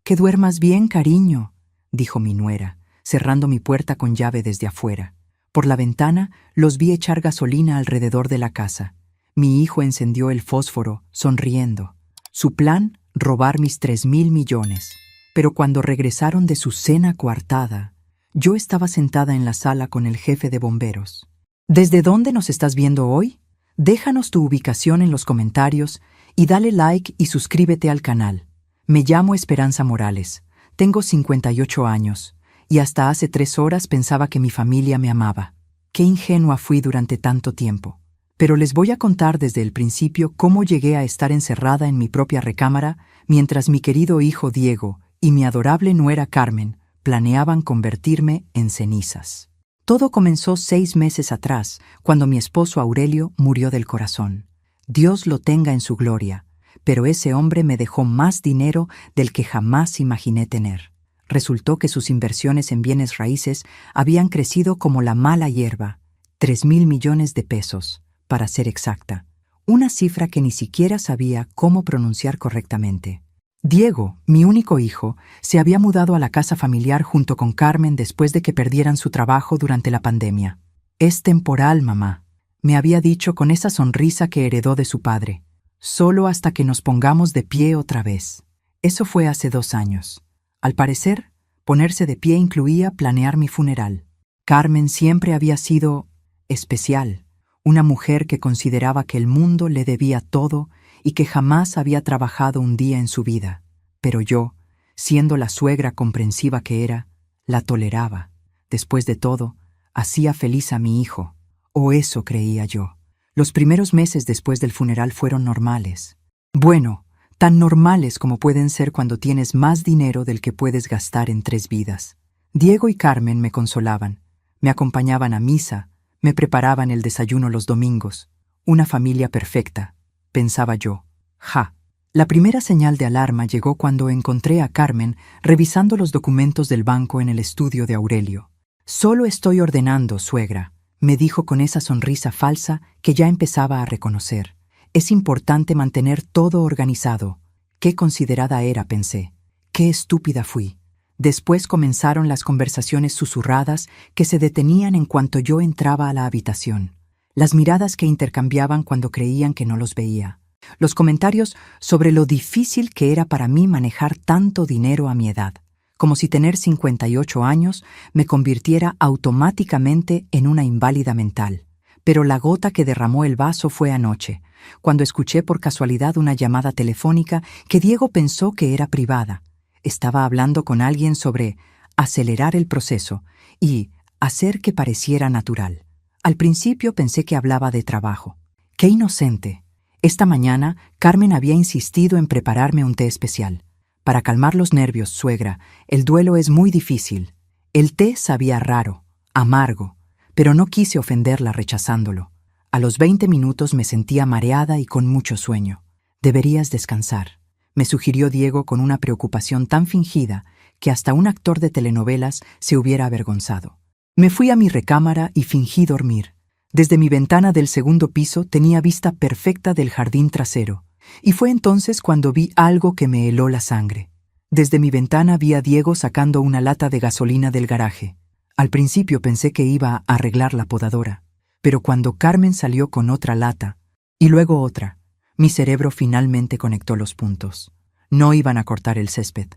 Que duermas bien, cariño, dijo mi nuera, cerrando mi puerta con llave desde afuera. Por la ventana los vi echar gasolina alrededor de la casa. Mi hijo encendió el fósforo, sonriendo. Su plan, robar mis 3.000 millones. Pero cuando regresaron de su cena coartada, yo estaba sentada en la sala con el jefe de bomberos. ¿Desde dónde nos estás viendo hoy? Déjanos tu ubicación en los comentarios y dale like y suscríbete al canal. Me llamo Esperanza Morales, tengo 58 años y hasta hace 3 horas pensaba que mi familia me amaba. Qué ingenua fui durante tanto tiempo. Pero les voy a contar desde el principio cómo llegué a estar encerrada en mi propia recámara mientras mi querido hijo Diego y mi adorable nuera Carmen planeaban convertirme en cenizas. Todo comenzó 6 meses atrás, cuando mi esposo Aurelio murió del corazón. Dios lo tenga en su gloria, pero ese hombre me dejó más dinero del que jamás imaginé tener. Resultó que sus inversiones en bienes raíces habían crecido como la mala hierba, 3.000 millones de pesos. Para ser exacta, una cifra que ni siquiera sabía cómo pronunciar correctamente. Diego, mi único hijo, se había mudado a la casa familiar junto con Carmen después de que perdieran su trabajo durante la pandemia. Es temporal, mamá, me había dicho con esa sonrisa que heredó de su padre. Solo hasta que nos pongamos de pie otra vez. Eso fue hace 2 años. Al parecer, ponerse de pie incluía planear mi funeral. Carmen siempre había sido especial. Una mujer que consideraba que el mundo le debía todo y que jamás había trabajado un día en su vida. Pero yo, siendo la suegra comprensiva que era, la toleraba. Después de todo, hacía feliz a mi hijo. O eso creía yo. Los primeros meses después del funeral fueron normales. Bueno, tan normales como pueden ser cuando tienes más dinero del que puedes gastar en 3 vidas. Diego y Carmen me consolaban, me acompañaban a misa, me preparaban el desayuno los domingos. Una familia perfecta, pensaba yo. Ja. La primera señal de alarma llegó cuando encontré a Carmen revisando los documentos del banco en el estudio de Aurelio. Solo estoy ordenando, suegra, me dijo con esa sonrisa falsa que ya empezaba a reconocer. Es importante mantener todo organizado. Qué considerada era, pensé. Qué estúpida fui. Después comenzaron las conversaciones susurradas que se detenían en cuanto yo entraba a la habitación. Las miradas que intercambiaban cuando creían que no los veía. Los comentarios sobre lo difícil que era para mí manejar tanto dinero a mi edad. Como si tener 58 años me convirtiera automáticamente en una inválida mental. Pero la gota que derramó el vaso fue anoche, cuando escuché por casualidad una llamada telefónica que Diego pensó que era privada. Estaba hablando con alguien sobre acelerar el proceso y hacer que pareciera natural. Al principio pensé que hablaba de trabajo. ¡Qué inocente! Esta mañana, Carmen había insistido en prepararme un té especial. Para calmar los nervios, suegra, el duelo es muy difícil. El té sabía raro, amargo, pero no quise ofenderla rechazándolo. A los 20 minutos me sentía mareada y con mucho sueño. Deberías descansar, me sugirió Diego con una preocupación tan fingida que hasta un actor de telenovelas se hubiera avergonzado. Me fui a mi recámara y fingí dormir. Desde mi ventana del segundo piso tenía vista perfecta del jardín trasero, y fue entonces cuando vi algo que me heló la sangre. Desde mi ventana vi a Diego sacando una lata de gasolina del garaje. Al principio pensé que iba a arreglar la podadora, pero cuando Carmen salió con otra lata, y luego otra, mi cerebro finalmente conectó los puntos. No iban a cortar el césped,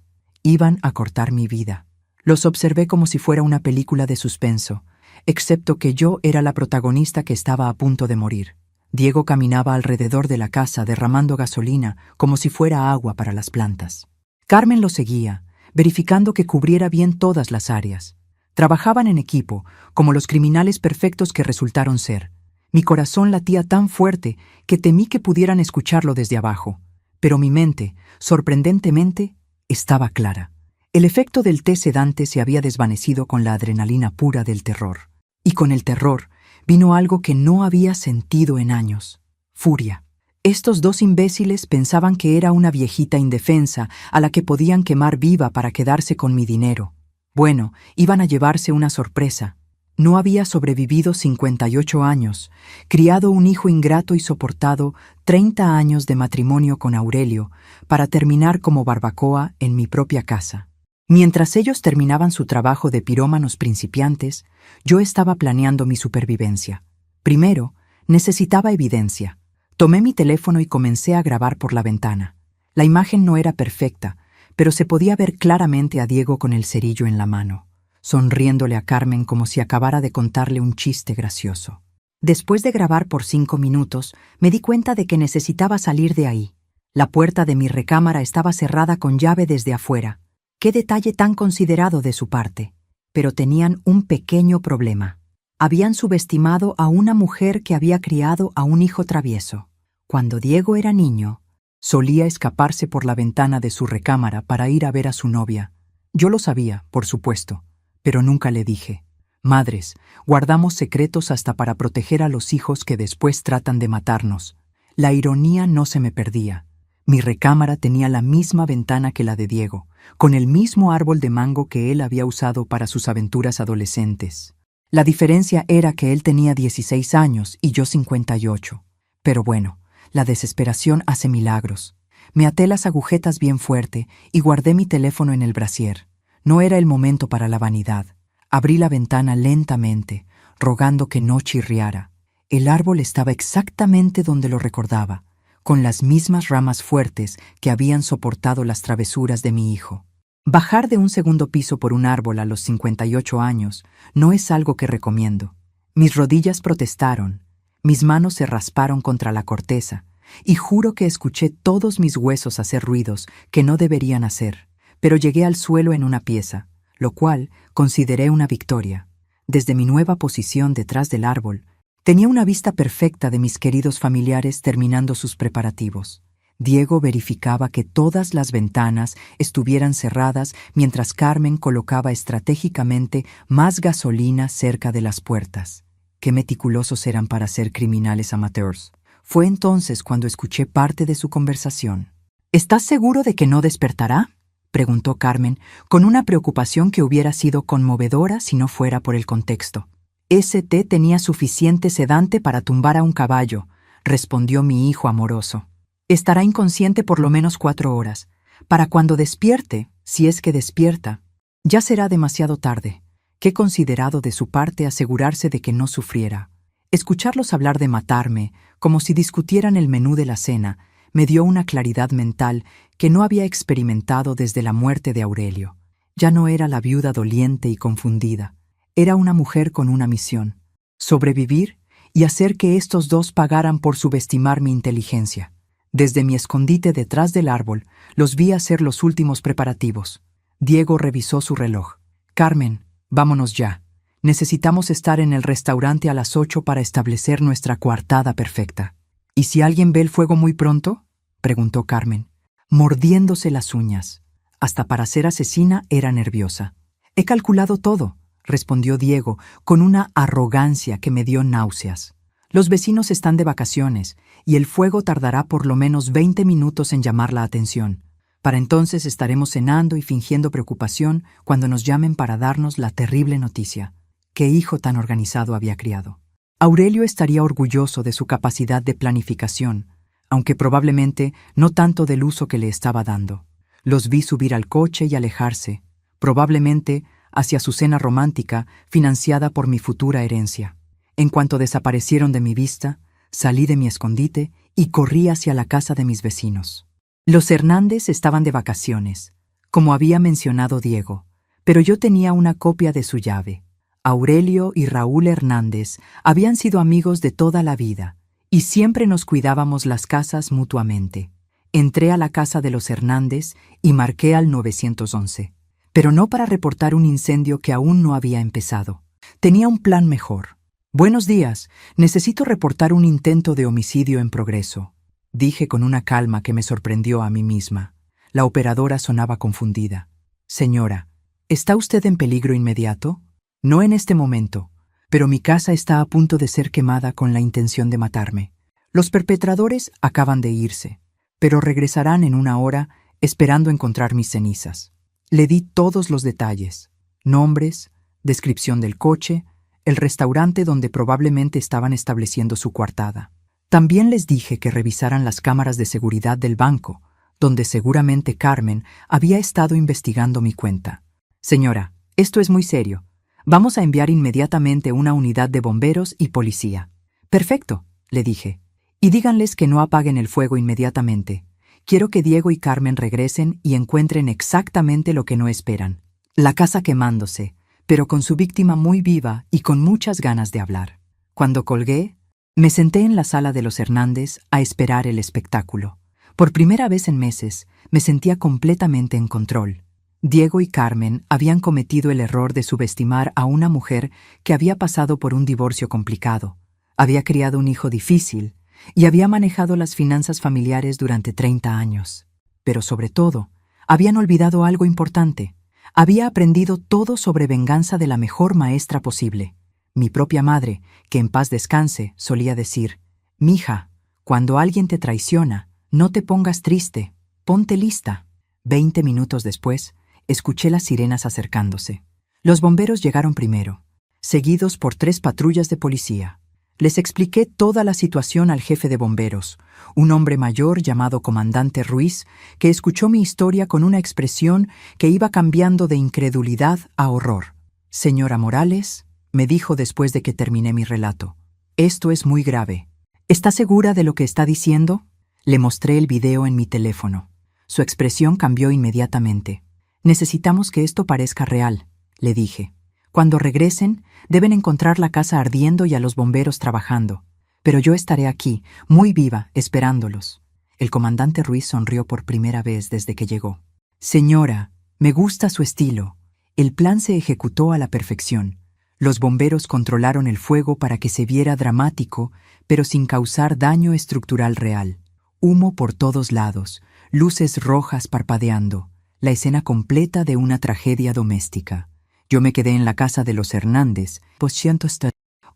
iban a cortar mi vida. Los observé como si fuera una película de suspenso, excepto que yo era la protagonista que estaba a punto de morir. Diego caminaba alrededor de la casa derramando gasolina como si fuera agua para las plantas. Carmen lo seguía, verificando que cubriera bien todas las áreas. Trabajaban en equipo, como los criminales perfectos que resultaron ser. Mi corazón latía tan fuerte que temí que pudieran escucharlo desde abajo. Pero mi mente, sorprendentemente, estaba clara. El efecto del té sedante se había desvanecido con la adrenalina pura del terror. Y con el terror vino algo que no había sentido en años: furia. Estos 2 imbéciles pensaban que era una viejita indefensa a la que podían quemar viva para quedarse con mi dinero. Bueno, iban a llevarse una sorpresa. No había sobrevivido 58 años, criado un hijo ingrato y soportado 30 años de matrimonio con Aurelio para terminar como barbacoa en mi propia casa. Mientras ellos terminaban su trabajo de pirómanos principiantes, yo estaba planeando mi supervivencia. Primero, necesitaba evidencia. Tomé mi teléfono y comencé a grabar por la ventana. La imagen no era perfecta, pero se podía ver claramente a Diego con el cerillo en la mano, sonriéndole a Carmen como si acabara de contarle un chiste gracioso. Después de grabar por 5 minutos, me di cuenta de que necesitaba salir de ahí. La puerta de mi recámara estaba cerrada con llave desde afuera. Qué detalle tan considerado de su parte. Pero tenían un pequeño problema. Habían subestimado a una mujer que había criado a un hijo travieso. Cuando Diego era niño, solía escaparse por la ventana de su recámara para ir a ver a su novia. Yo lo sabía, por supuesto, pero nunca le dije. Madres, guardamos secretos hasta para proteger a los hijos que después tratan de matarnos. La ironía no se me perdía. Mi recámara tenía la misma ventana que la de Diego, con el mismo árbol de mango que él había usado para sus aventuras adolescentes. La diferencia era que él tenía 16 años y yo 58. Pero bueno, la desesperación hace milagros. Me até las agujetas bien fuerte y guardé mi teléfono en el brasier. No era el momento para la vanidad. Abrí la ventana lentamente, rogando que no chirriara. El árbol estaba exactamente donde lo recordaba, con las mismas ramas fuertes que habían soportado las travesuras de mi hijo. Bajar de un segundo piso por un árbol a los 58 años no es algo que recomiendo. Mis rodillas protestaron, mis manos se rasparon contra la corteza, y juro que escuché todos mis huesos hacer ruidos que no deberían hacer, pero llegué al suelo en una pieza, lo cual consideré una victoria. Desde mi nueva posición detrás del árbol, tenía una vista perfecta de mis queridos familiares terminando sus preparativos. Diego verificaba que todas las ventanas estuvieran cerradas mientras Carmen colocaba estratégicamente más gasolina cerca de las puertas. Qué meticulosos eran para ser criminales amateurs. Fue entonces cuando escuché parte de su conversación. ¿Estás seguro de que no despertará?, preguntó Carmen, con una preocupación que hubiera sido conmovedora si no fuera por el contexto. Ese té tenía suficiente sedante para tumbar a un caballo, respondió mi hijo amoroso. Estará inconsciente por lo menos 4 horas. Para cuando despierte, si es que despierta, ya será demasiado tarde. Qué considerado de su parte asegurarse de que no sufriera. Escucharlos hablar de matarme, como si discutieran el menú de la cena, me dio una claridad mental que no había experimentado desde la muerte de Aurelio. Ya no era la viuda doliente y confundida. Era una mujer con una misión: sobrevivir y hacer que estos dos pagaran por subestimar mi inteligencia. Desde mi escondite detrás del árbol, los vi hacer los últimos preparativos. Diego revisó su reloj. Carmen, vámonos ya. Necesitamos estar en el restaurante a las 8 para establecer nuestra coartada perfecta. ¿Y si alguien ve el fuego muy pronto?, preguntó Carmen, mordiéndose las uñas. Hasta para ser asesina era nerviosa. He calculado todo, respondió Diego, con una arrogancia que me dio náuseas. Los vecinos están de vacaciones, y el fuego tardará por lo menos 20 minutos en llamar la atención. Para entonces estaremos cenando y fingiendo preocupación cuando nos llamen para darnos la terrible noticia. ¿Qué hijo tan organizado había criado? Aurelio estaría orgulloso de su capacidad de planificación, aunque probablemente no tanto del uso que le estaba dando. Los vi subir al coche y alejarse, probablemente hacia su cena romántica financiada por mi futura herencia. En cuanto desaparecieron de mi vista, salí de mi escondite y corrí hacia la casa de mis vecinos. Los Hernández estaban de vacaciones, como había mencionado Diego, pero yo tenía una copia de su llave. Aurelio y Raúl Hernández habían sido amigos de toda la vida y siempre nos cuidábamos las casas mutuamente. Entré a la casa de los Hernández y marqué al 911, pero no para reportar un incendio que aún no había empezado. Tenía un plan mejor. Buenos días, necesito reportar un intento de homicidio en progreso, dije con una calma que me sorprendió a mí misma. La operadora sonaba confundida. Señora, ¿está usted en peligro inmediato? No en este momento, pero mi casa está a punto de ser quemada con la intención de matarme. Los perpetradores acaban de irse, pero regresarán en 1 hora esperando encontrar mis cenizas. Le di todos los detalles: nombres, descripción del coche, el restaurante donde probablemente estaban estableciendo su coartada. También les dije que revisaran las cámaras de seguridad del banco, donde seguramente Carmen había estado investigando mi cuenta. Señora, esto es muy serio. Vamos a enviar inmediatamente una unidad de bomberos y policía. Perfecto, le dije. Y díganles que no apaguen el fuego inmediatamente. Quiero que Diego y Carmen regresen y encuentren exactamente lo que no esperan. La casa quemándose, pero con su víctima muy viva y con muchas ganas de hablar. Cuando colgué, me senté en la sala de los Hernández a esperar el espectáculo. Por primera vez en meses, me sentía completamente en control. Diego y Carmen habían cometido el error de subestimar a una mujer que había pasado por un divorcio complicado, había criado un hijo difícil y había manejado las finanzas familiares durante 30 años. Pero sobre todo, habían olvidado algo importante. Había aprendido todo sobre venganza de la mejor maestra posible. Mi propia madre, que en paz descanse, solía decir: «Mija, cuando alguien te traiciona, no te pongas triste, ponte lista». 20 minutos después, escuché las sirenas acercándose. Los bomberos llegaron primero, seguidos por 3 patrullas de policía. Les expliqué toda la situación al jefe de bomberos, un hombre mayor llamado Comandante Ruiz, que escuchó mi historia con una expresión que iba cambiando de incredulidad a horror. «Señora Morales», me dijo después de que terminé mi relato, «esto es muy grave. ¿Está segura de lo que está diciendo?». Le mostré el video en mi teléfono. Su expresión cambió inmediatamente. «Necesitamos que esto parezca real», le dije. «Cuando regresen, deben encontrar la casa ardiendo y a los bomberos trabajando. Pero yo estaré aquí, muy viva, esperándolos». El comandante Ruiz sonrió por primera vez desde que llegó. «Señora, me gusta su estilo». El plan se ejecutó a la perfección. Los bomberos controlaron el fuego para que se viera dramático, pero sin causar daño estructural real. Humo por todos lados, luces rojas parpadeando, la escena completa de una tragedia doméstica. Yo me quedé en la casa de los Hernández,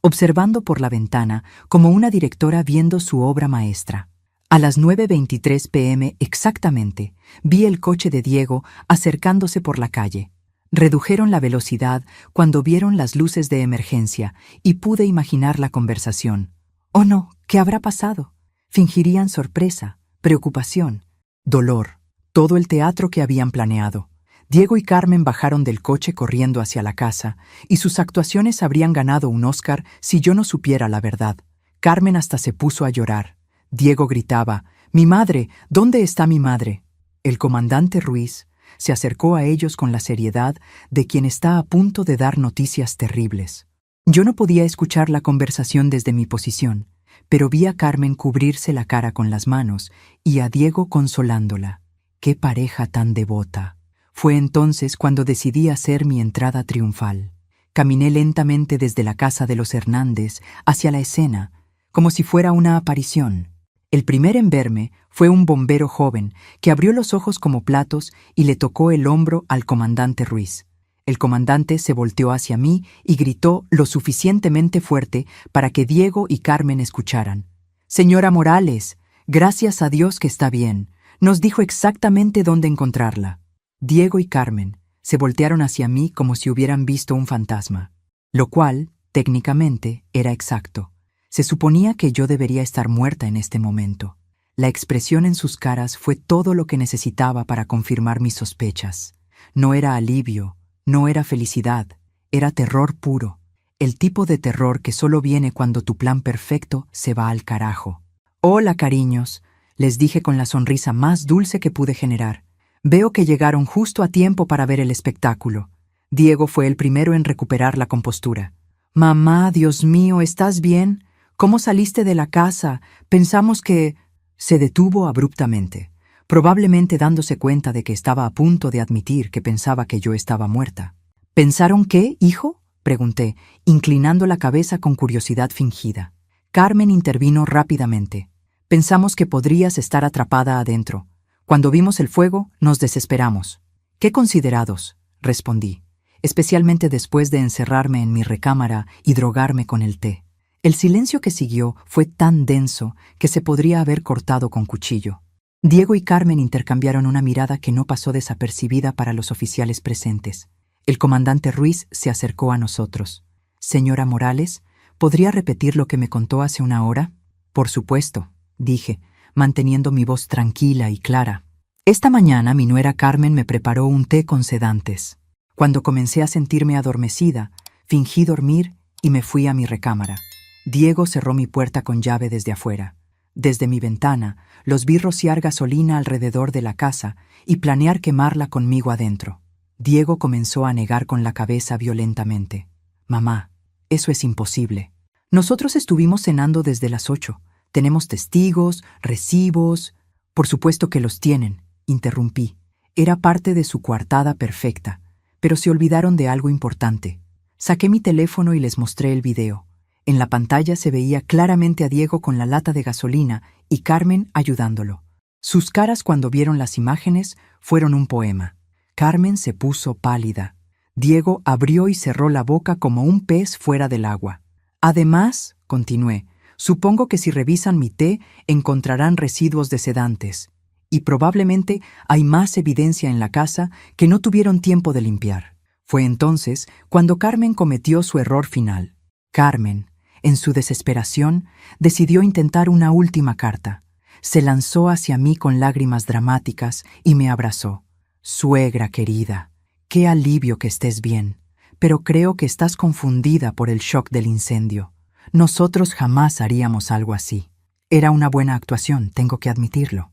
observando por la ventana como una directora viendo su obra maestra. A las 9:23 p.m. exactamente, vi el coche de Diego acercándose por la calle. Redujeron la velocidad cuando vieron las luces de emergencia y pude imaginar la conversación. «Oh no, ¿qué habrá pasado?». Fingirían sorpresa, preocupación, dolor, todo el teatro que habían planeado. Diego y Carmen bajaron del coche corriendo hacia la casa, y sus actuaciones habrían ganado un Oscar si yo no supiera la verdad. Carmen hasta se puso a llorar. Diego gritaba: «¡Mi madre! ¿Dónde está mi madre?». El comandante Ruiz se acercó a ellos con la seriedad de quien está a punto de dar noticias terribles. Yo no podía escuchar la conversación desde mi posición, pero vi a Carmen cubrirse la cara con las manos y a Diego consolándola. ¡Qué pareja tan devota! Fue entonces cuando decidí hacer mi entrada triunfal. Caminé lentamente desde la casa de los Hernández hacia la escena, como si fuera una aparición. El primero en verme fue un bombero joven que abrió los ojos como platos y le tocó el hombro al comandante Ruiz. El comandante se volteó hacia mí y gritó lo suficientemente fuerte para que Diego y Carmen escucharan: «Señora Morales, gracias a Dios que está bien. Nos dijo exactamente dónde encontrarla». Diego y Carmen se voltearon hacia mí como si hubieran visto un fantasma, lo cual, técnicamente, era exacto. Se suponía que yo debería estar muerta en este momento. La expresión en sus caras fue todo lo que necesitaba para confirmar mis sospechas. No era alivio, no era felicidad, era terror puro. El tipo de terror que solo viene cuando tu plan perfecto se va al carajo. «Hola, cariños», les dije con la sonrisa más dulce que pude generar. «Veo que llegaron justo a tiempo para ver el espectáculo». Diego fue el primero en recuperar la compostura. «Mamá, Dios mío, ¿estás bien? ¿Cómo saliste de la casa? Pensamos que...». Se detuvo abruptamente, probablemente dándose cuenta de que estaba a punto de admitir que pensaba que yo estaba muerta. «¿Pensaron qué, hijo?», pregunté, inclinando la cabeza con curiosidad fingida. Carmen intervino rápidamente. «Pensamos que podrías estar atrapada adentro. Cuando vimos el fuego, nos desesperamos». «Qué considerados», respondí, especialmente después de encerrarme en mi recámara y drogarme con el té. El silencio que siguió fue tan denso que se podría haber cortado con cuchillo. Diego y Carmen intercambiaron una mirada que no pasó desapercibida para los oficiales presentes. El comandante Ruiz se acercó a nosotros. Señora Morales, ¿podría repetir lo que me contó hace una hora? Por supuesto, dije, manteniendo mi voz tranquila y clara. Esta mañana mi nuera Carmen me preparó un té con sedantes. Cuando comencé a sentirme adormecida, fingí dormir y me fui a mi recámara. Diego cerró mi puerta con llave desde afuera. Desde mi ventana, los vi rociar gasolina alrededor de la casa y planear quemarla conmigo adentro. Diego comenzó a negar con la cabeza violentamente. Mamá, eso es imposible. Nosotros estuvimos cenando desde las 8. Tenemos testigos, recibos. Por supuesto que los tienen, interrumpí. Era parte de su coartada perfecta, pero se olvidaron de algo importante. Saqué mi teléfono y les mostré el video. En la pantalla se veía claramente a Diego con la lata de gasolina y Carmen ayudándolo. Sus caras cuando vieron las imágenes fueron un poema. Carmen se puso pálida. Diego abrió y cerró la boca como un pez fuera del agua. Además, continué, supongo que si revisan mi té encontrarán residuos de sedantes. Y probablemente hay más evidencia en la casa que no tuvieron tiempo de limpiar. Fue entonces cuando Carmen cometió su error final. Carmen, en su desesperación, decidió intentar una última carta. Se lanzó hacia mí con lágrimas dramáticas y me abrazó. Suegra querida, qué alivio que estés bien, pero creo que estás confundida por el shock del incendio. Nosotros jamás haríamos algo así. Era una buena actuación, tengo que admitirlo.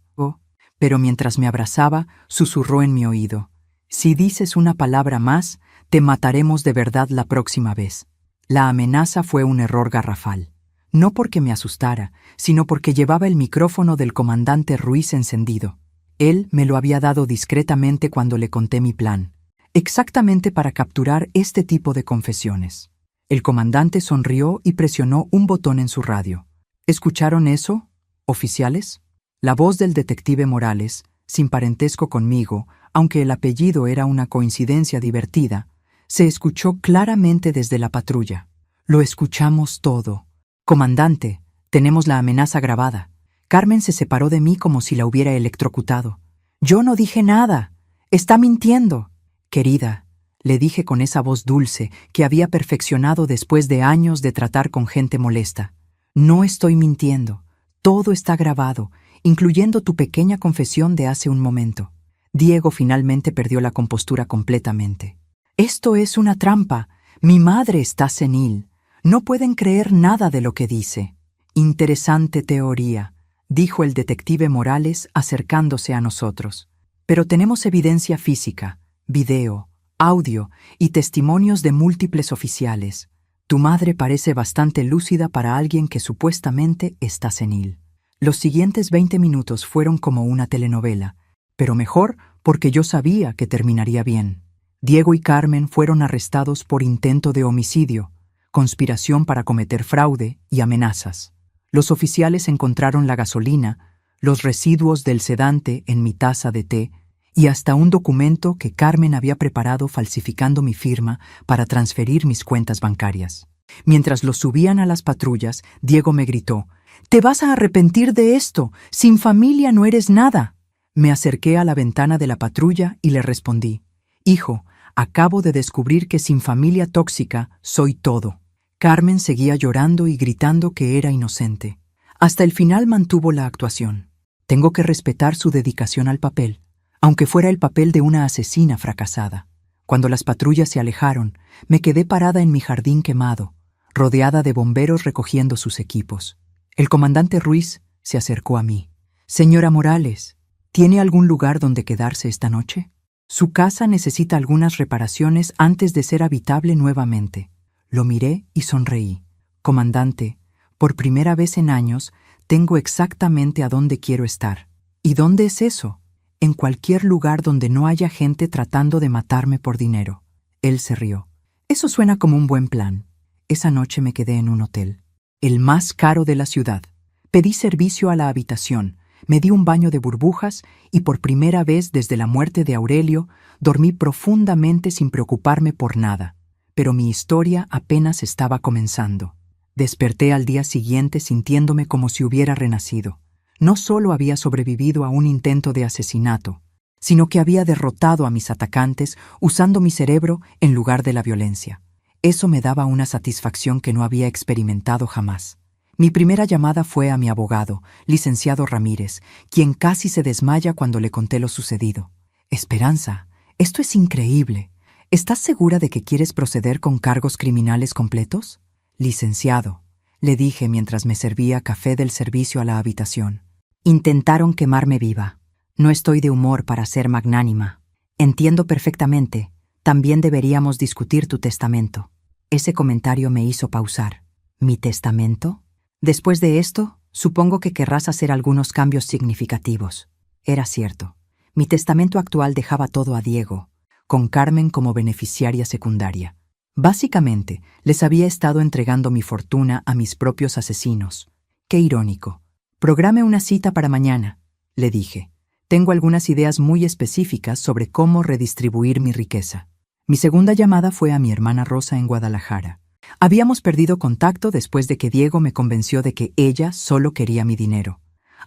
Pero mientras me abrazaba, susurró en mi oído. Si dices una palabra más, te mataremos de verdad la próxima vez. La amenaza fue un error garrafal. No porque me asustara, sino porque llevaba el micrófono del comandante Ruiz encendido. Él me lo había dado discretamente cuando le conté mi plan, exactamente para capturar este tipo de confesiones. El comandante sonrió y presionó un botón en su radio. ¿Escucharon eso, oficiales? La voz del detective Morales, sin parentesco conmigo, aunque el apellido era una coincidencia divertida, se escuchó claramente desde la patrulla. Lo escuchamos todo. Comandante, tenemos la amenaza grabada. Carmen se separó de mí como si la hubiera electrocutado. Yo no dije nada. Está mintiendo. Querida, le dije con esa voz dulce que había perfeccionado después de años de tratar con gente molesta. No estoy mintiendo. Todo está grabado, incluyendo tu pequeña confesión de hace un momento. Diego finalmente perdió la compostura completamente. Esto es una trampa. Mi madre está senil. No pueden creer nada de lo que dice. Interesante teoría, dijo el detective Morales acercándose a nosotros. Pero tenemos evidencia física, video, audio y testimonios de múltiples oficiales. Tu madre parece bastante lúcida para alguien que supuestamente está senil. Los siguientes 20 minutos fueron como una telenovela, pero mejor porque yo sabía que terminaría bien. Diego y Carmen fueron arrestados por intento de homicidio, conspiración para cometer fraude y amenazas. Los oficiales encontraron la gasolina, los residuos del sedante en mi taza de té y hasta un documento que Carmen había preparado falsificando mi firma para transferir mis cuentas bancarias. Mientras los subían a las patrullas, Diego me gritó: «¡Te vas a arrepentir de esto! ¡Sin familia no eres nada!». Me acerqué a la ventana de la patrulla y le respondí: «Hijo, acabo de descubrir que sin familia tóxica soy todo». Carmen seguía llorando y gritando que era inocente. Hasta el final mantuvo la actuación. Tengo que respetar su dedicación al papel, aunque fuera el papel de una asesina fracasada. Cuando las patrullas se alejaron, me quedé parada en mi jardín quemado, rodeada de bomberos recogiendo sus equipos. El comandante Ruiz se acercó a mí. «Señora Morales, ¿tiene algún lugar donde quedarse esta noche? Su casa necesita algunas reparaciones antes de ser habitable nuevamente». Lo miré y sonreí. «Comandante, por primera vez en años tengo exactamente a dónde quiero estar». «¿Y dónde es eso?» «En cualquier lugar donde no haya gente tratando de matarme por dinero». Él se rió. «Eso suena como un buen plan». Esa noche me quedé en un hotel, el más caro de la ciudad. Pedí servicio a la habitación, me di un baño de burbujas y por primera vez desde la muerte de Aurelio dormí profundamente sin preocuparme por nada. Pero mi historia apenas estaba comenzando. Desperté al día siguiente sintiéndome como si hubiera renacido. No solo había sobrevivido a un intento de asesinato, sino que había derrotado a mis atacantes usando mi cerebro en lugar de la violencia. Eso me daba una satisfacción que no había experimentado jamás. Mi primera llamada fue a mi abogado, licenciado Ramírez, quien casi se desmaya cuando le conté lo sucedido. Esperanza, esto es increíble. ¿Estás segura de que quieres proceder con cargos criminales completos? Licenciado, le dije mientras me servía café del servicio a la habitación. Intentaron quemarme viva. No estoy de humor para ser magnánima. Entiendo perfectamente. También deberíamos discutir tu testamento. Ese comentario me hizo pausar. ¿Mi testamento? Después de esto, supongo que querrás hacer algunos cambios significativos. Era cierto. Mi testamento actual dejaba todo a Diego, con Carmen como beneficiaria secundaria. Básicamente, les había estado entregando mi fortuna a mis propios asesinos. Qué irónico. Programe una cita para mañana, le dije. Tengo algunas ideas muy específicas sobre cómo redistribuir mi riqueza. Mi segunda llamada fue a mi hermana Rosa en Guadalajara. Habíamos perdido contacto después de que Diego me convenció de que ella solo quería mi dinero.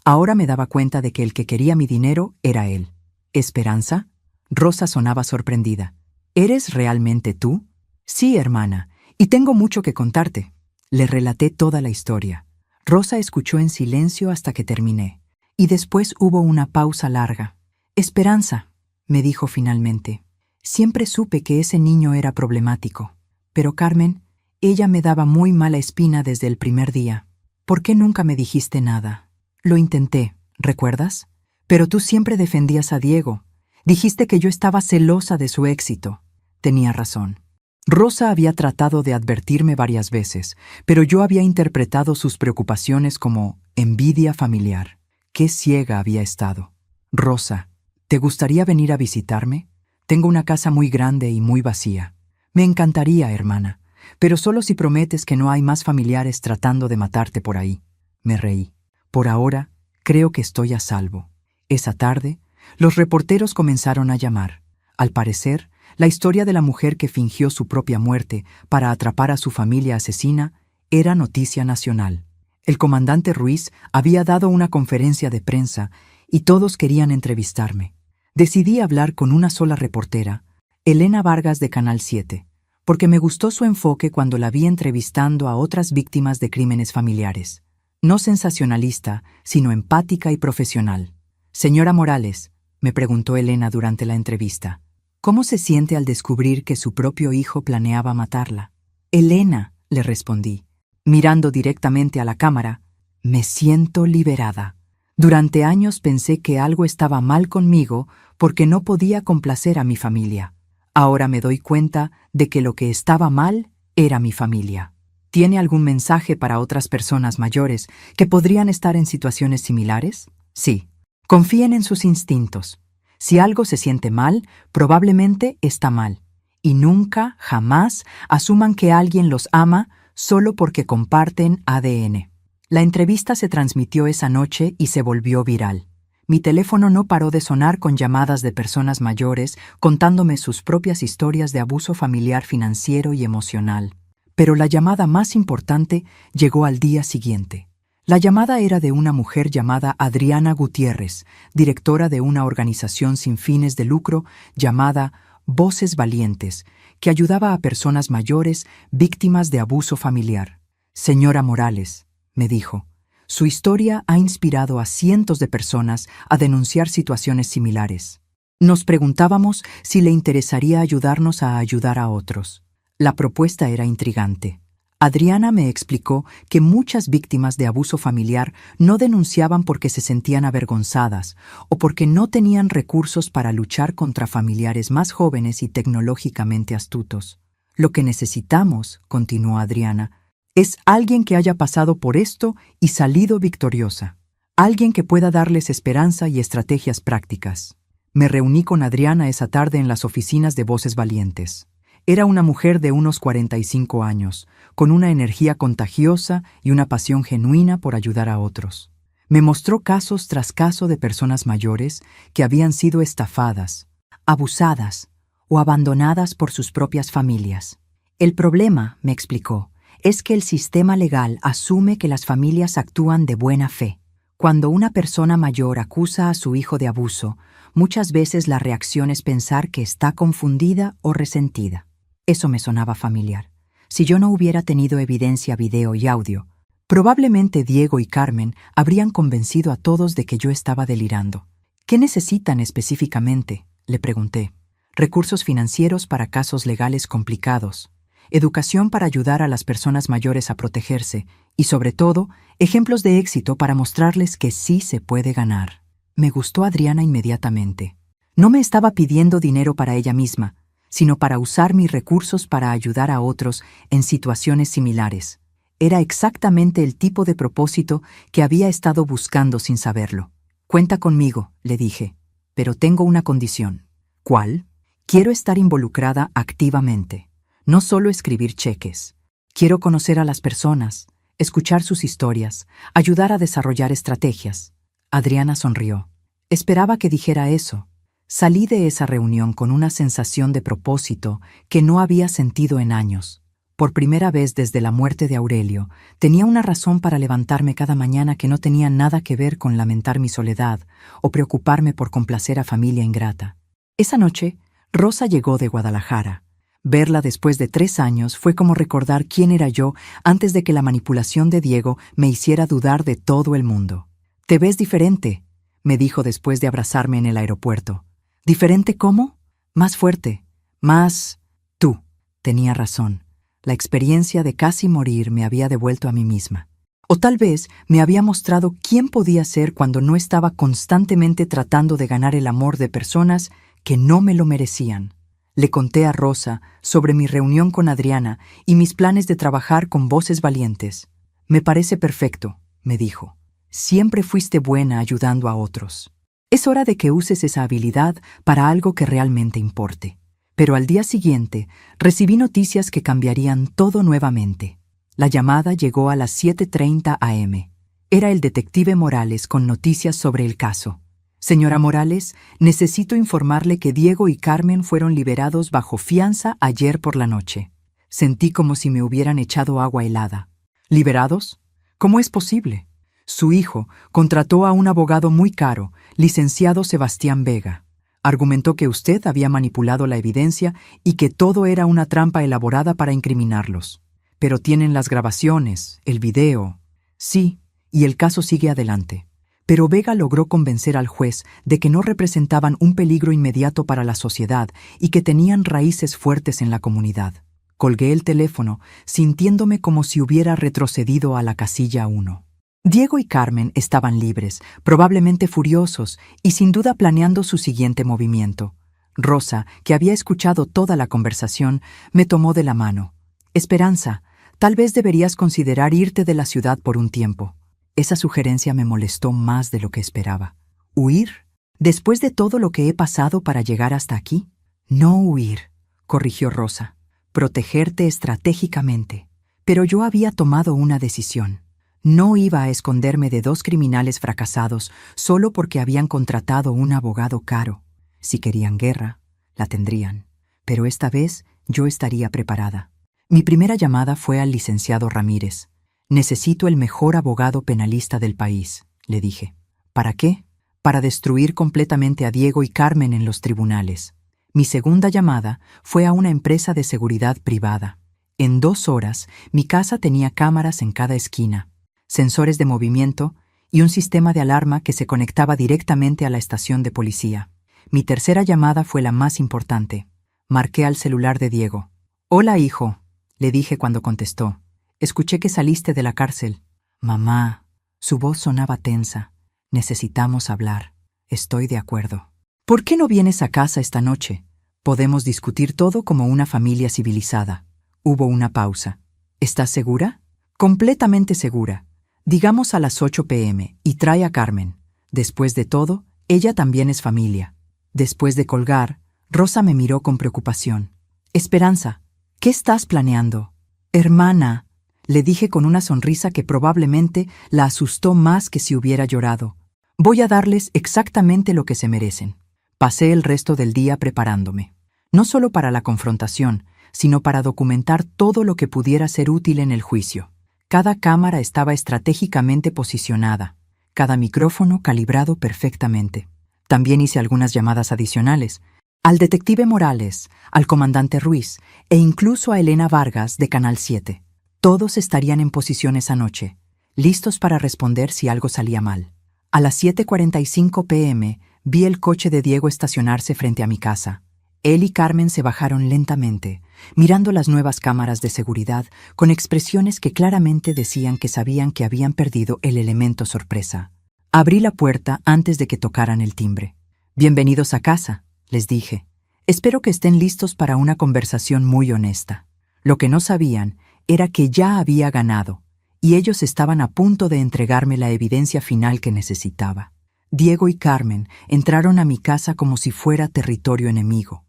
Ahora me daba cuenta de que el que quería mi dinero era él. ¿Esperanza? Rosa sonaba sorprendida. ¿Eres realmente tú? Sí, hermana, y tengo mucho que contarte. Le relaté toda la historia. Rosa escuchó en silencio hasta que terminé, y después hubo una pausa larga. Esperanza, me dijo finalmente. Siempre supe que ese niño era problemático. Pero Carmen, ella me daba muy mala espina desde el primer día. ¿Por qué nunca me dijiste nada? Lo intenté, ¿recuerdas? Pero tú siempre defendías a Diego. Dijiste que yo estaba celosa de su éxito. Tenía razón. Rosa había tratado de advertirme varias veces, pero yo había interpretado sus preocupaciones como envidia familiar. Qué ciega había estado. Rosa, ¿te gustaría venir a visitarme? Tengo una casa muy grande y muy vacía. Me encantaría, hermana, pero solo si prometes que no hay más familiares tratando de matarte por ahí. Me reí. Por ahora, creo que estoy a salvo. Esa tarde, los reporteros comenzaron a llamar. Al parecer, la historia de la mujer que fingió su propia muerte para atrapar a su familia asesina era noticia nacional. El comandante Ruiz había dado una conferencia de prensa y todos querían entrevistarme. Decidí hablar con una sola reportera, Elena Vargas de Canal 7, porque me gustó su enfoque cuando la vi entrevistando a otras víctimas de crímenes familiares. No sensacionalista, sino empática y profesional. Señora Morales, me preguntó Elena durante la entrevista, ¿cómo se siente al descubrir que su propio hijo planeaba matarla? Elena, le respondí, mirando directamente a la cámara, me siento liberada. Durante años pensé que algo estaba mal conmigo porque no podía complacer a mi familia. Ahora me doy cuenta de que lo que estaba mal era mi familia. ¿Tiene algún mensaje para otras personas mayores que podrían estar en situaciones similares? Sí. Confíen en sus instintos. Si algo se siente mal, probablemente está mal. Y nunca, jamás, asuman que alguien los ama solo porque comparten ADN. La entrevista se transmitió esa noche y se volvió viral. Mi teléfono no paró de sonar con llamadas de personas mayores contándome sus propias historias de abuso familiar financiero y emocional. Pero la llamada más importante llegó al día siguiente. La llamada era de una mujer llamada Adriana Gutiérrez, directora de una organización sin fines de lucro llamada Voces Valientes, que ayudaba a personas mayores víctimas de abuso familiar. Señora Morales, me dijo, su historia ha inspirado a cientos de personas a denunciar situaciones similares. Nos preguntábamos si le interesaría ayudarnos a ayudar a otros. La propuesta era intrigante. Adriana me explicó que muchas víctimas de abuso familiar no denunciaban porque se sentían avergonzadas o porque no tenían recursos para luchar contra familiares más jóvenes y tecnológicamente astutos. Lo que necesitamos, continuó Adriana, es alguien que haya pasado por esto y salido victoriosa. Alguien que pueda darles esperanza y estrategias prácticas. Me reuní con Adriana esa tarde en las oficinas de Voces Valientes. Era una mujer de unos 45 años, con una energía contagiosa y una pasión genuina por ayudar a otros. Me mostró casos tras caso de personas mayores que habían sido estafadas, abusadas o abandonadas por sus propias familias. El problema, me explicó, es que el sistema legal asume que las familias actúan de buena fe. Cuando una persona mayor acusa a su hijo de abuso, muchas veces la reacción es pensar que está confundida o resentida. Eso me sonaba familiar. Si yo no hubiera tenido evidencia, video y audio, probablemente Diego y Carmen habrían convencido a todos de que yo estaba delirando. ¿Qué necesitan específicamente?, le pregunté. Recursos financieros para casos legales complicados, educación para ayudar a las personas mayores a protegerse y, sobre todo, ejemplos de éxito para mostrarles que sí se puede ganar. Me gustó Adriana inmediatamente. No me estaba pidiendo dinero para ella misma, sino para usar mis recursos para ayudar a otros en situaciones similares. Era exactamente el tipo de propósito que había estado buscando sin saberlo. Cuenta conmigo, le dije, pero tengo una condición. ¿Cuál? Quiero estar involucrada activamente. No solo escribir cheques. Quiero conocer a las personas, escuchar sus historias, ayudar a desarrollar estrategias. Adriana sonrió. Esperaba que dijera eso. Salí de esa reunión con una sensación de propósito que no había sentido en años. Por primera vez desde la muerte de Aurelio, tenía una razón para levantarme cada mañana que no tenía nada que ver con lamentar mi soledad o preocuparme por complacer a familia ingrata. Esa noche, Rosa llegó de Guadalajara. Verla después de 3 años fue como recordar quién era yo antes de que la manipulación de Diego me hiciera dudar de todo el mundo. «Te ves diferente», me dijo después de abrazarme en el aeropuerto. ¿Diferente cómo? Más fuerte, más... Tú. Tenía razón. La experiencia de casi morir me había devuelto a mí misma. O tal vez me había mostrado quién podía ser cuando no estaba constantemente tratando de ganar el amor de personas que no me lo merecían. Le conté a Rosa sobre mi reunión con Adriana y mis planes de trabajar con Voces Valientes. «Me parece perfecto», me dijo. «Siempre fuiste buena ayudando a otros. Es hora de que uses esa habilidad para algo que realmente importe». Pero al día siguiente recibí noticias que cambiarían todo nuevamente. La llamada llegó a las 7:30 am. Era el detective Morales con noticias sobre el caso. «Señora Morales, necesito informarle que Diego y Carmen fueron liberados bajo fianza ayer por la noche». Sentí como si me hubieran echado agua helada. ¿Liberados? ¿Cómo es posible? Su hijo contrató a un abogado muy caro, licenciado Sebastián Vega. Argumentó que usted había manipulado la evidencia y que todo era una trampa elaborada para incriminarlos. Pero tienen las grabaciones, el video. Sí, y el caso sigue adelante. Pero Vega logró convencer al juez de que no representaban un peligro inmediato para la sociedad y que tenían raíces fuertes en la comunidad. Colgué el teléfono, sintiéndome como si hubiera retrocedido a la casilla 1. Diego y Carmen estaban libres, probablemente furiosos y sin duda planeando su siguiente movimiento. Rosa, que había escuchado toda la conversación, me tomó de la mano. «Esperanza, tal vez deberías considerar irte de la ciudad por un tiempo». Esa sugerencia me molestó más de lo que esperaba. ¿Huir? ¿Después de todo lo que he pasado para llegar hasta aquí? No huir, corrigió Rosa. Protegerte estratégicamente. Pero yo había tomado una decisión. No iba a esconderme de 2 criminales fracasados solo porque habían contratado un abogado caro. Si querían guerra, la tendrían. Pero esta vez yo estaría preparada. Mi primera llamada fue al licenciado Ramírez. «Necesito el mejor abogado penalista del país», le dije. «¿Para qué?» «Para destruir completamente a Diego y Carmen en los tribunales». Mi segunda llamada fue a una empresa de seguridad privada. En 2 horas, mi casa tenía cámaras en cada esquina, sensores de movimiento y un sistema de alarma que se conectaba directamente a la estación de policía. Mi tercera llamada fue la más importante. Marqué al celular de Diego. «Hola, hijo», le dije cuando contestó. «Escuché que saliste de la cárcel». «Mamá». Su voz sonaba tensa. «Necesitamos hablar». «Estoy de acuerdo». «¿Por qué no vienes a casa esta noche? Podemos discutir todo como una familia civilizada». Hubo una pausa. «¿Estás segura?» «Completamente segura. Digamos a las 8 p.m. y trae a Carmen. Después de todo, ella también es familia». Después de colgar, Rosa me miró con preocupación. «Esperanza, ¿qué estás planeando?» «Hermana», le dije con una sonrisa que probablemente la asustó más que si hubiera llorado. «Voy a darles exactamente lo que se merecen». Pasé el resto del día preparándome. No solo para la confrontación, sino para documentar todo lo que pudiera ser útil en el juicio. Cada cámara estaba estratégicamente posicionada, cada micrófono calibrado perfectamente. También hice algunas llamadas adicionales, al detective Morales, al comandante Ruiz e incluso a Elena Vargas de Canal 7. Todos estarían en posición esa noche, listos para responder si algo salía mal. A las 7:45 p.m. vi el coche de Diego estacionarse frente a mi casa. Él y Carmen se bajaron lentamente, mirando las nuevas cámaras de seguridad con expresiones que claramente decían que sabían que habían perdido el elemento sorpresa. Abrí la puerta antes de que tocaran el timbre. «Bienvenidos a casa», les dije. «Espero que estén listos para una conversación muy honesta». Lo que no sabían era que ya había ganado, y ellos estaban a punto de entregarme la evidencia final que necesitaba. Diego y Carmen entraron a mi casa como si fuera territorio enemigo,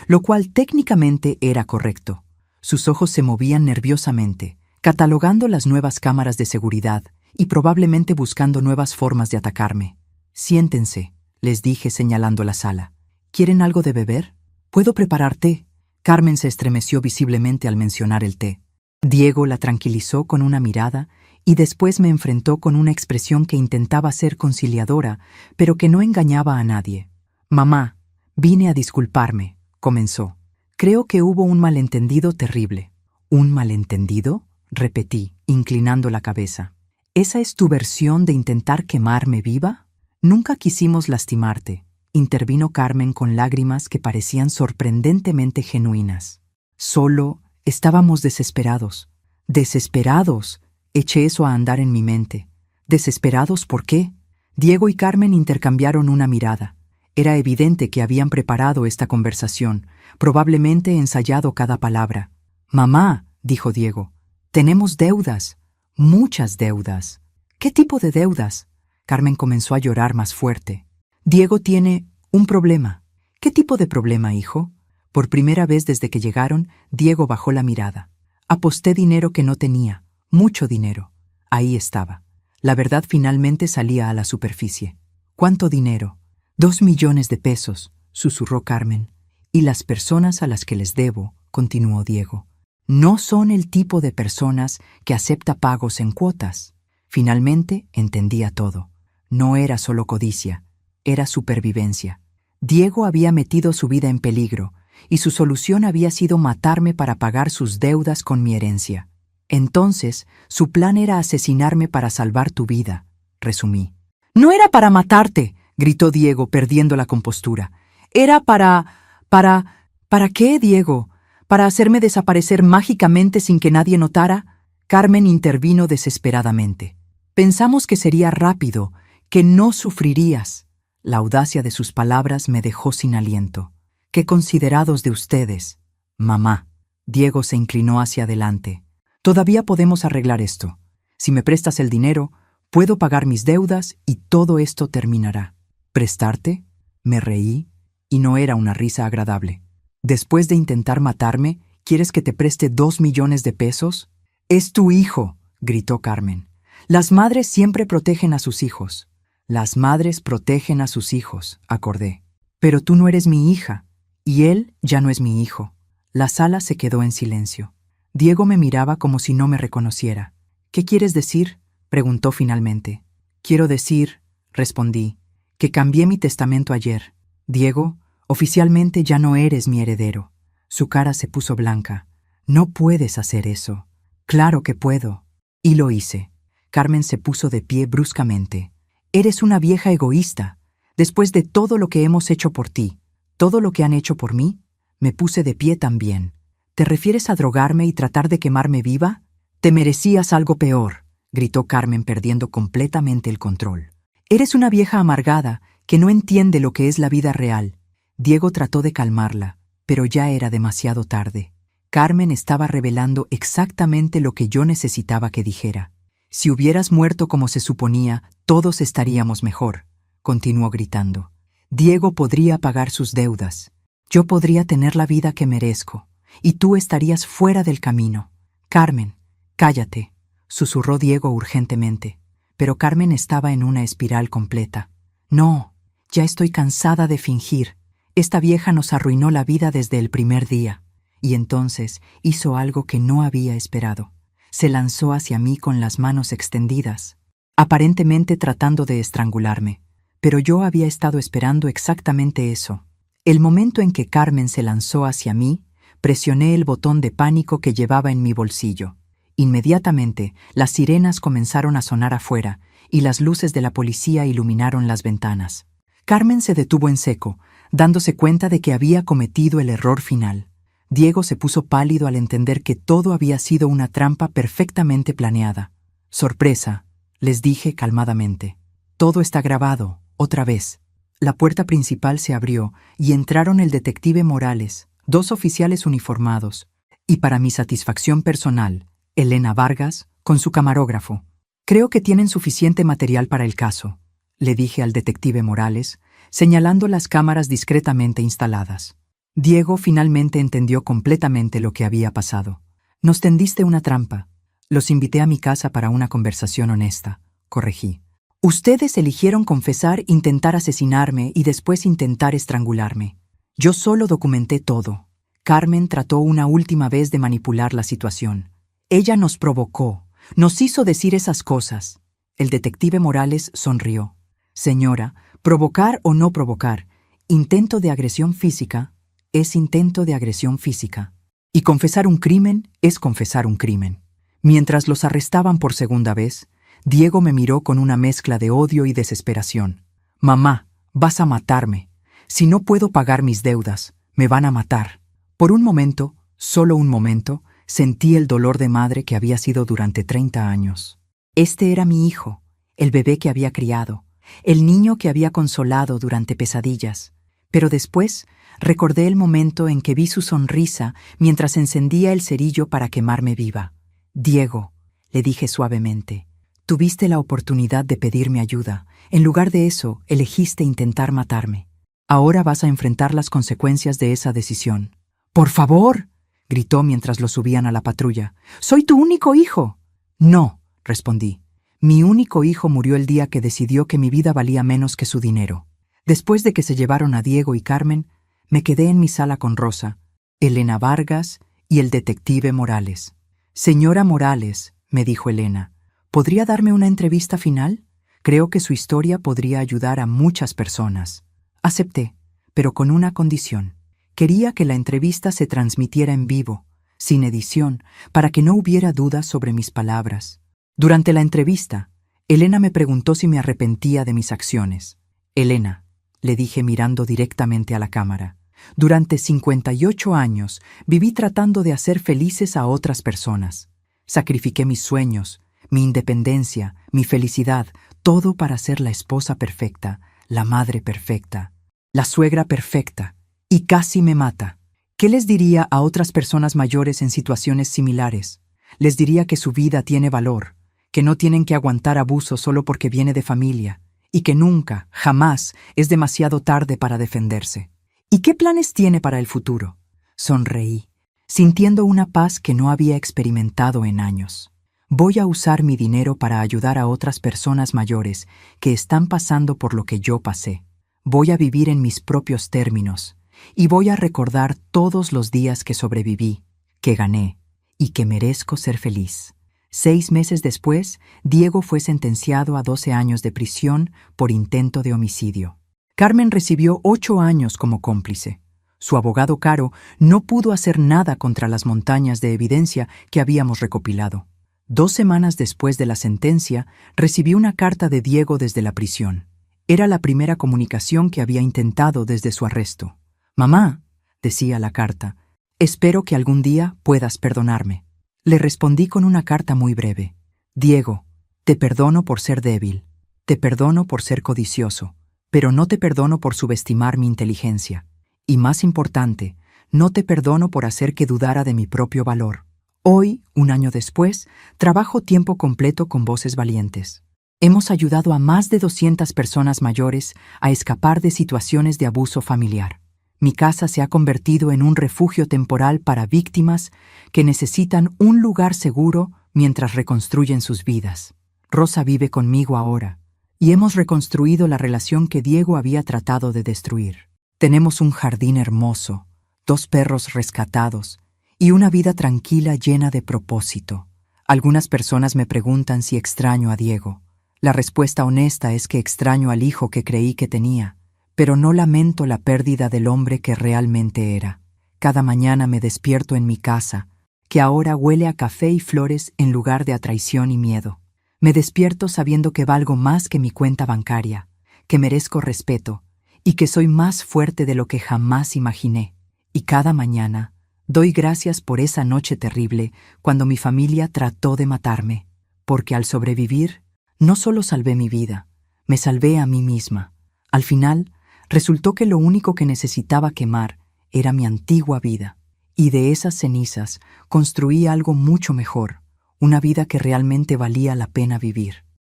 lo cual técnicamente era correcto. Sus ojos se movían nerviosamente, catalogando las nuevas cámaras de seguridad y probablemente buscando nuevas formas de atacarme. «Siéntense», les dije señalando la sala. «¿Quieren algo de beber? ¿Puedo preparar té?» Carmen se estremeció visiblemente al mencionar el té. Diego la tranquilizó con una mirada y después me enfrentó con una expresión que intentaba ser conciliadora, pero que no engañaba a nadie. «Mamá, vine a disculparme», comenzó. «Creo que hubo un malentendido terrible». «¿Un malentendido?», repetí, inclinando la cabeza. «¿Esa es tu versión de intentar quemarme viva?» «Nunca quisimos lastimarte», intervino Carmen con lágrimas que parecían sorprendentemente genuinas. «Solo estábamos desesperados». «¿Desesperados?», eché eso a andar en mi mente. «¿Desesperados por qué?». Diego y Carmen intercambiaron una mirada. Era evidente que habían preparado esta conversación, probablemente ensayado cada palabra. «Mamá», dijo Diego, «tenemos deudas, muchas deudas». «¿Qué tipo de deudas?». Carmen comenzó a llorar más fuerte. «Diego tiene un problema». «¿Qué tipo de problema, hijo?». Por primera vez desde que llegaron, Diego bajó la mirada. «Aposté dinero que no tenía, mucho dinero». Ahí estaba. La verdad finalmente salía a la superficie. «¿Cuánto dinero?». «2 millones de pesos», susurró Carmen. «Y las personas a las que les debo», continuó Diego, «no son el tipo de personas que acepta pagos en cuotas». Finalmente entendía todo. No era solo codicia, era supervivencia. Diego había metido su vida en peligro, y su solución había sido matarme para pagar sus deudas con mi herencia. Entonces, su plan era asesinarme para salvar tu vida, resumí. «No era para matarte», gritó Diego, perdiendo la compostura. «Era ¿Para qué, Diego? ¿Para hacerme desaparecer mágicamente sin que nadie notara?». Carmen intervino desesperadamente. «Pensamos que sería rápido, que no sufrirías». La audacia de sus palabras me dejó sin aliento. «Qué considerados de ustedes». «Mamá». Diego se inclinó hacia adelante. «Todavía podemos arreglar esto. Si me prestas el dinero, puedo pagar mis deudas y todo esto terminará». «¿Prestarte?». Me reí, y no era una risa agradable. «Después de intentar matarme, ¿quieres que te preste 2 millones de pesos?». «Es tu hijo», gritó Carmen. «Las madres siempre protegen a sus hijos». «Las madres protegen a sus hijos», acordé. «Pero tú no eres mi hija, y él ya no es mi hijo». La sala se quedó en silencio. Diego me miraba como si no me reconociera. «¿Qué quieres decir?», preguntó finalmente. «Quiero decir», respondí, «que cambié mi testamento ayer. Diego, oficialmente ya no eres mi heredero». Su cara se puso blanca. «No puedes hacer eso». «Claro que puedo». Y lo hice. Carmen se puso de pie bruscamente. «Eres una vieja egoísta. Después de todo lo que hemos hecho por ti, todo lo que han hecho por mí». Me puse de pie también. «¿Te refieres a drogarme y tratar de quemarme viva?». «Te merecías algo peor», gritó Carmen perdiendo completamente el control. «Eres una vieja amargada que no entiende lo que es la vida real». Diego trató de calmarla, pero ya era demasiado tarde. Carmen estaba revelando exactamente lo que yo necesitaba que dijera. «Si hubieras muerto como se suponía, todos estaríamos mejor», continuó gritando. «Diego podría pagar sus deudas. Yo podría tener la vida que merezco, y tú estarías fuera del camino». «Carmen, cállate», susurró Diego urgentemente. Pero Carmen estaba en una espiral completa. «No, ya estoy cansada de fingir. Esta vieja nos arruinó la vida desde el primer día». Y entonces hizo algo que no había esperado. Se lanzó hacia mí con las manos extendidas, aparentemente tratando de estrangularme. Pero yo había estado esperando exactamente eso. El momento en que Carmen se lanzó hacia mí, presioné el botón de pánico que llevaba en mi bolsillo. Inmediatamente, las sirenas comenzaron a sonar afuera y las luces de la policía iluminaron las ventanas. Carmen se detuvo en seco, dándose cuenta de que había cometido el error final. Diego se puso pálido al entender que todo había sido una trampa perfectamente planeada. «Sorpresa», les dije calmadamente. «Todo está grabado, otra vez». La puerta principal se abrió y entraron el detective Morales, 2 oficiales uniformados, y para mi satisfacción personal, Elena Vargas, con su camarógrafo. «Creo que tienen suficiente material para el caso», le dije al detective Morales, señalando las cámaras discretamente instaladas. Diego finalmente entendió completamente lo que había pasado. «Nos tendiste una trampa. Los invité a mi casa para una conversación honesta», corregí. «Ustedes eligieron confesar, intentar asesinarme y después intentar estrangularme. Yo solo documenté todo». Carmen trató una última vez de manipular la situación. «Ella nos provocó, nos hizo decir esas cosas». El detective Morales sonrió. «Señora, provocar o no provocar, intento de agresión física es intento de agresión física. Y confesar un crimen es confesar un crimen». Mientras los arrestaban por segunda vez, Diego me miró con una mezcla de odio y desesperación. «Mamá, vas a matarme. Si no puedo pagar mis deudas, me van a matar». Por un momento, solo un momento, sentí el dolor de madre que había sido durante 30 años. Este era mi hijo, el bebé que había criado, el niño que había consolado durante pesadillas. Pero después recordé el momento en que vi su sonrisa mientras encendía el cerillo para quemarme viva. «Diego», le dije suavemente, «tuviste la oportunidad de pedirme ayuda. En lugar de eso, elegiste intentar matarme. Ahora vas a enfrentar las consecuencias de esa decisión». «¡Por favor!», gritó mientras lo subían a la patrulla. «¡Soy tu único hijo!». «No», respondí. «Mi único hijo murió el día que decidió que mi vida valía menos que su dinero». Después de que se llevaron a Diego y Carmen, me quedé en mi sala con Rosa, Elena Vargas y el detective Morales. «Señora Morales», me dijo Elena, «¿podría darme una entrevista final? Creo que su historia podría ayudar a muchas personas». Acepté, pero con una condición. Quería que la entrevista se transmitiera en vivo, sin edición, para que no hubiera dudas sobre mis palabras. Durante la entrevista, Elena me preguntó si me arrepentía de mis acciones. «Elena», le dije mirando directamente a la cámara, «durante 58 años viví tratando de hacer felices a otras personas. Sacrifiqué mis sueños, mi independencia, mi felicidad, todo para ser la esposa perfecta, la madre perfecta, la suegra perfecta, y casi me mata. ¿Qué les diría a otras personas mayores en situaciones similares? Les diría que su vida tiene valor, que no tienen que aguantar abuso solo porque viene de familia, y que nunca, jamás, es demasiado tarde para defenderse. ¿Y qué planes tiene para el futuro?». Sonreí, sintiendo una paz que no había experimentado en años. «Voy a usar mi dinero para ayudar a otras personas mayores que están pasando por lo que yo pasé. Voy a vivir en mis propios términos, y voy a recordar todos los días que sobreviví, que gané, y que merezco ser feliz». 6 meses después, Diego fue sentenciado a 12 años de prisión por intento de homicidio. Carmen recibió 8 años como cómplice. Su abogado Caro no pudo hacer nada contra las montañas de evidencia que habíamos recopilado. 2 semanas después de la sentencia, recibí una carta de Diego desde la prisión. Era la primera comunicación que había intentado desde su arresto. «Mamá», decía la carta, «espero que algún día puedas perdonarme». Le respondí con una carta muy breve. «Diego, te perdono por ser débil, te perdono por ser codicioso, pero no te perdono por subestimar mi inteligencia. Y más importante, no te perdono por hacer que dudara de mi propio valor. Hoy, un año después, trabajo tiempo completo con Voces Valientes. Hemos ayudado a más de 200 personas mayores a escapar de situaciones de abuso familiar. Mi casa se ha convertido en un refugio temporal para víctimas que necesitan un lugar seguro mientras reconstruyen sus vidas. Rosa vive conmigo ahora, y hemos reconstruido la relación que Diego había tratado de destruir. Tenemos un jardín hermoso, 2 perros rescatados y una vida tranquila llena de propósito. Algunas personas me preguntan si extraño a Diego. La respuesta honesta es que extraño al hijo que creí que tenía, Pero no lamento la pérdida del hombre que realmente era. Cada mañana me despierto en mi casa, que ahora huele a café y flores en lugar de a traición y miedo. Me despierto sabiendo que valgo más que mi cuenta bancaria, que merezco respeto y que soy más fuerte de lo que jamás imaginé. Y cada mañana doy gracias por esa noche terrible cuando mi familia trató de matarme, porque al sobrevivir no solo salvé mi vida, me salvé a mí misma. Al final, resultó que lo único que necesitaba quemar era mi antigua vida, y de esas cenizas construí algo mucho mejor, una vida que realmente valía la pena vivir.